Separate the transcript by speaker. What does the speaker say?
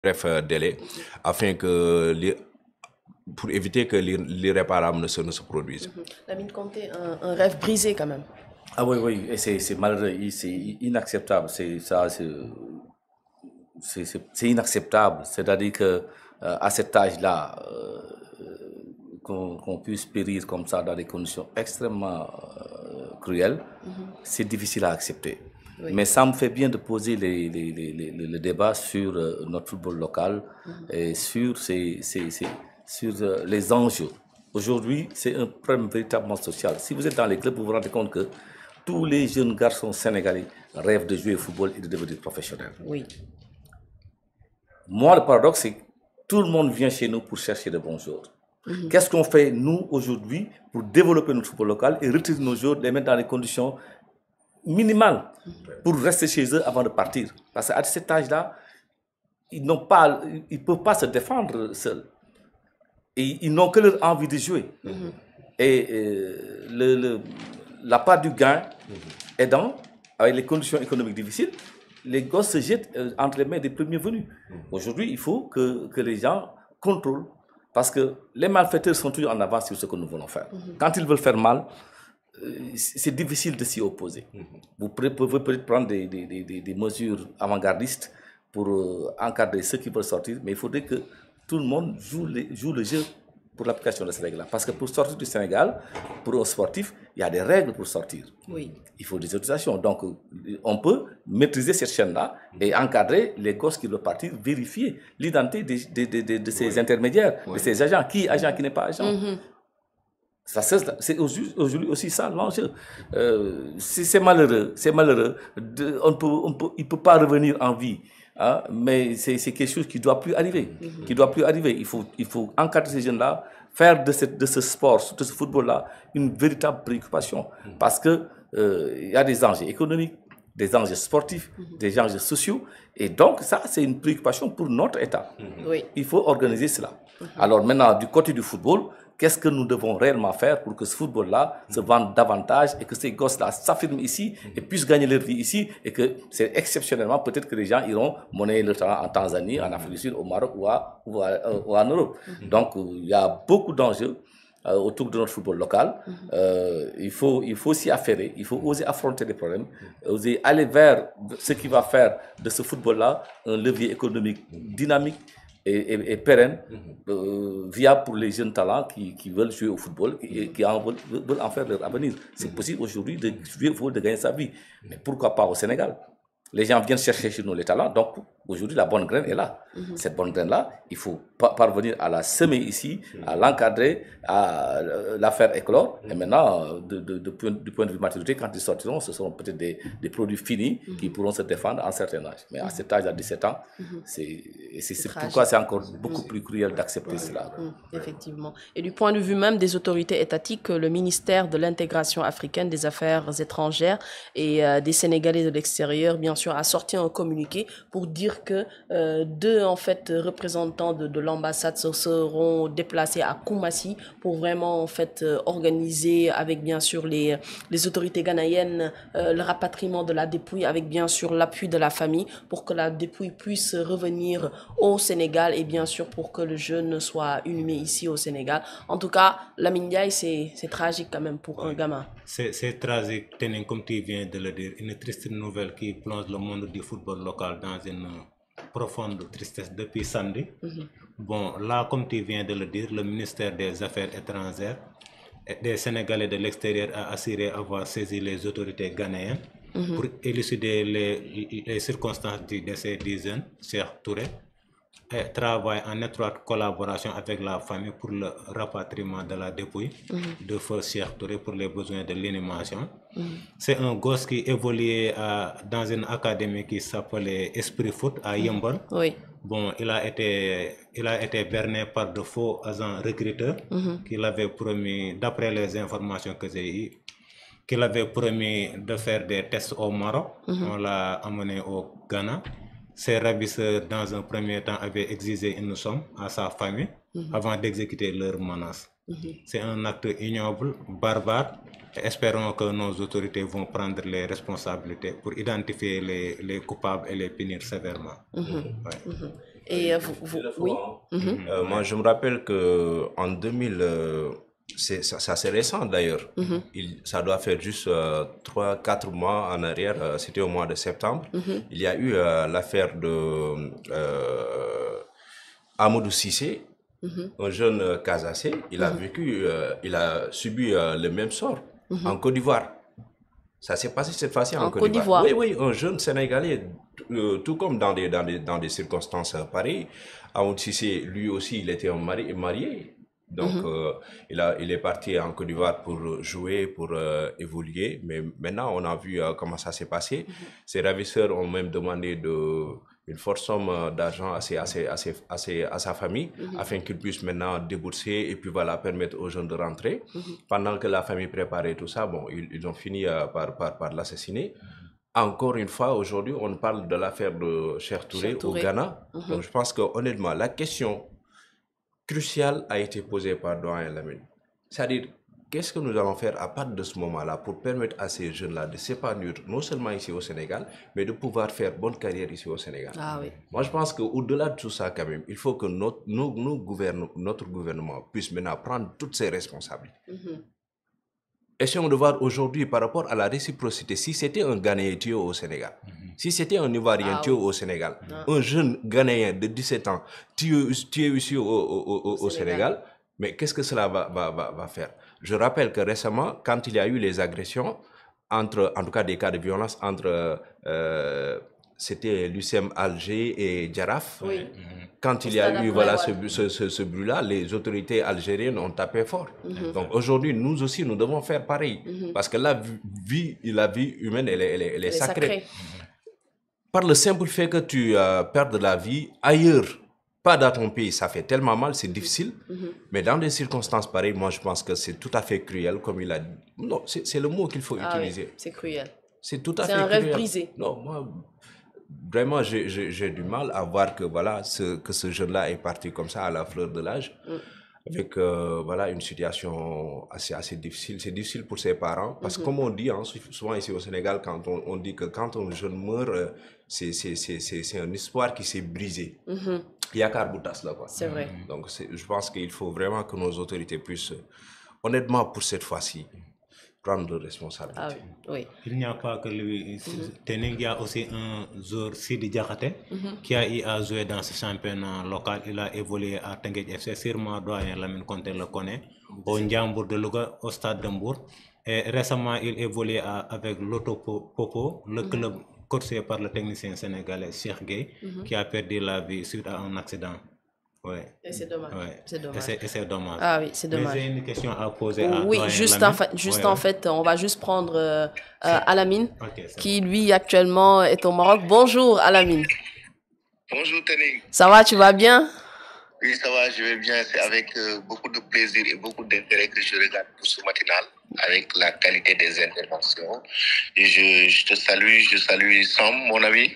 Speaker 1: bref délai afin que pour éviter que l'irréparable ne se produise.
Speaker 2: Lamine Conté, un rêve brisé quand même.
Speaker 3: Ah oui, oui, et c'est malheureux, c'est inacceptable, c'est inacceptable. C'est-à-dire que à cet âge-là, qu'on puisse périr comme ça dans des conditions extrêmement cruelles, c'est difficile à accepter. Oui. Mais ça me fait bien de poser le débat sur notre football local et sur les enjeux. Aujourd'hui, c'est un problème véritablement social. Si vous êtes dans les clubs, vous vous rendez compte que tous les jeunes garçons sénégalais rêvent de jouer au football et de devenir professionnels.
Speaker 2: Oui.
Speaker 3: Moi, le paradoxe, c'est que tout le monde vient chez nous pour chercher de bons joueurs. Qu'est-ce qu'on fait, nous, aujourd'hui, pour développer notre football local et retirer nos joueurs, les mettre dans les conditions minimales pour rester chez eux avant de partir? Parce qu'à cet âge-là, ils ne peuvent pas se défendre seuls. Et ils n'ont que leur envie de jouer. Et la part du gain aidant, avec les conditions économiques difficiles, les gosses se jettent entre les mains des premiers venus. Aujourd'hui, il faut que les gens contrôlent, parce que les malfaiteurs sont toujours en avance sur ce que nous voulons faire. Quand ils veulent faire mal, c'est difficile de s'y opposer. Vous pouvez peut-être prendre des mesures avant-gardistes pour encadrer ceux qui veulent sortir, mais il faudrait que tout le monde joue le jeu pour l'application de ces règles-là. Parce que pour sortir du Sénégal, pour un sportif, il y a des règles pour sortir.
Speaker 2: Oui.
Speaker 3: Il faut des autorisations. Donc, on peut maîtriser cette chaîne-là et encadrer les gosses qui veulent partir, vérifier l'identité de ces intermédiaires, de ces agents. Qui est agent, qui n'est pas agent. C'est aujourd'hui aussi ça l'enjeu. C'est malheureux. C'est malheureux. Il ne peut pas revenir en vie. Hein, mais c'est quelque chose qui ne doit plus arriver. Il faut encadrer ces jeunes-là, faire de ce sport, de ce football-là, une véritable préoccupation. Parce qu'il y a des enjeux économiques, des enjeux sportifs, des enjeux sociaux. Et donc, ça, c'est une préoccupation pour notre État.
Speaker 2: Oui.
Speaker 3: Il faut organiser cela. Alors maintenant, du côté du football, qu'est-ce que nous devons réellement faire pour que ce football-là se vende davantage et que ces gosses-là s'affirment ici et puissent gagner leur vie ici, et que c'est exceptionnellement, peut-être que les gens iront monnayer leur talent en Tanzanie, en Afrique du Sud, au Maroc ou en Europe. Donc, il y a beaucoup d'enjeux autour de notre football local. Il faut s'y affairer, il faut oser affronter les problèmes, oser aller vers ce qui va faire de ce football-là un levier économique dynamique et pérenne, viable pour les jeunes talents qui veulent jouer au football et qui veulent en faire leur avenir. C'est possible aujourd'hui de jouer au football, de gagner sa vie. Mais pourquoi pas au Sénégal? Les gens viennent chercher chez nous les talents, donc aujourd'hui la bonne graine est là. Cette bonne graine-là, il faut parvenir à la semer ici, à l'encadrer, à la faire éclore. Et maintenant, du point de vue maturité, quand ils sortiront, ce seront peut-être des produits finis qui pourront se défendre en certain âge. Mais à cet âge, à 17 ans, c'est pourquoi c'est encore beaucoup plus cruel d'accepter cela.
Speaker 2: Effectivement. Et du point de vue même des autorités étatiques, le ministère de l'intégration africaine, des affaires étrangères et des Sénégalais de l'extérieur, bien sûr, a sorti un communiqué pour dire que deux représentants de l'ambassade seront déplacés à Koumassi pour vraiment organiser avec bien sûr les autorités ghanéennes le rapatriement de la dépouille, avec bien sûr l'appui de la famille pour que la dépouille puisse revenir au Sénégal et bien sûr pour que le jeune soit inhumé ici au Sénégal. En tout cas, Lamine Ndiaye, c'est tragique quand même pour un gamin.
Speaker 4: C'est tragique, comme tu viens de le dire, une triste nouvelle qui plonge le monde du football local dans une profonde tristesse depuis samedi. Bon, là, comme tu viens de le dire, le ministère des Affaires étrangères et des Sénégalais de l'extérieur a assuré avoir saisi les autorités ghanéennes pour élucider les circonstances du décès du jeune Cheikh Touré et travaille en étroite collaboration avec la famille pour le rapatriement de la dépouille de feu Cheikh Touré pour les besoins de l'inhumation. C'est un gosse qui évoluait dans une académie qui s'appelait Esprit Foot à Yembol.
Speaker 2: Oui.
Speaker 4: Bon, il a été berné par de faux agents recruteurs qui l'avaient promis, d'après les informations que j'ai eues, qu'il avait promis de faire des tests au Maroc. On l'a amené au Ghana. Ces ravisseurs, dans un premier temps, avaient exigé une somme à sa famille avant d'exécuter leurs menaces. C'est un acte ignoble, barbare. Et espérons que nos autorités vont prendre les responsabilités pour identifier les coupables et les punir sévèrement.
Speaker 2: Et oui.
Speaker 1: Moi, je me rappelle que en 2000, ça c'est récent d'ailleurs. Ça doit faire juste 3-4 mois en arrière. C'était au mois de septembre. Il y a eu l'affaire de Amadou Cissé, un jeune Casassé. Il a subi le même sort en Côte d'Ivoire. Ça s'est passé cette fois-ci en Côte d'Ivoire. Oui, oui, un jeune Sénégalais, tout comme dans des circonstances pareilles. Amadou Cissé, lui aussi, il était marié. Donc, il est parti en Côte d'Ivoire pour jouer, pour évoluer. Mais maintenant, on a vu comment ça s'est passé. Ses ravisseurs ont même demandé une forte somme d'argent à sa famille afin qu'il puisse maintenant débourser et puis voilà, permettre aux jeunes de rentrer. Pendant que la famille préparait tout ça, bon, ils ont fini par l'assassiner. Encore une fois, aujourd'hui, on parle de l'affaire de Cheikh Touré au Ghana. Donc, je pense que honnêtement, la question cruciale a été posée par Doyen Lamine. C'est-à-dire, qu'est-ce que nous allons faire à partir de ce moment-là pour permettre à ces jeunes-là de s'épanouir non seulement ici au Sénégal, mais de pouvoir faire bonne carrière ici au Sénégal. Moi, je pense qu'au-delà de tout ça, quand même, il faut que notre gouvernement puisse maintenant prendre toutes ses responsabilités. Essayons de voir aujourd'hui par rapport à la réciprocité, si c'était un Ghanéen tué au Sénégal, si c'était un Ivoirien tué au Sénégal, un jeune Ghanéen de 17 ans tué ici au Sénégal, mais qu'est-ce que cela va faire? Je rappelle que récemment, quand il y a eu les agressions, en tout cas des cas de violence entre, c'était Lucem Alger et Djaraf, quand il y a eu voilà, ce bruit-là, les autorités algériennes ont tapé fort. Donc aujourd'hui, nous aussi, nous devons faire pareil. Parce que la vie humaine, elle est sacrée. Par le simple fait que tu perds de la vie ailleurs, pas dans ton pays, ça fait tellement mal, c'est difficile. Mais dans des circonstances pareilles, moi je pense que c'est tout à fait cruel, comme il a dit. Non, c'est le mot qu'il faut utiliser.
Speaker 2: Oui, c'est cruel.
Speaker 1: C'est tout à fait
Speaker 2: cruel. C'est un rêve brisé.
Speaker 1: Non, moi, vraiment, j'ai du mal à voir que, voilà, que ce jeune-là est parti comme ça à la fleur de l'âge. Avec voilà, une situation assez difficile. C'est difficile pour ses parents. Parce que comme on dit, hein, souvent ici au Sénégal, quand on dit que quand un jeune meurt, c'est un espoir qui s'est brisé. Il y a Karboutas là, quoi.
Speaker 2: C'est vrai.
Speaker 1: Donc je pense qu'il faut vraiment que nos autorités puissent, honnêtement pour cette fois-ci, prendre de responsabilités.
Speaker 2: Oui.
Speaker 4: Il n'y a pas que lui. Il y a aussi un joueur, Sidi Diakhaté, qui a eu à jouer dans ce championnat local. Il a évolué à Tenguet FC. Sûrement, Doyen Lamine Conté le connaît. Au Ndiambour de Louga, au stade d'Ambour. Et récemment, il évoluait avec l'Auto Popo, le club coaché par le technicien sénégalais Cheikh Gueye, qui a perdu la vie suite à un accident. Ouais.
Speaker 2: Et c'est dommage.
Speaker 4: Ouais.
Speaker 2: C'est dommage.
Speaker 4: Et c'est dommage.
Speaker 2: Ah oui, c'est dommage.
Speaker 4: Mais j'ai une question à poser à
Speaker 2: Oui, juste en fait, on va juste prendre Alamine, qui lui actuellement est au Maroc. Bonjour Alamine.
Speaker 5: Bonjour Téné.
Speaker 2: Ça va, tu vas bien?
Speaker 5: Oui, ça va, je vais bien. C'est avec beaucoup de plaisir et beaucoup d'intérêt que je regarde pour ce matinal, avec la qualité des interventions. Et je te salue, je salue Sam, mon ami.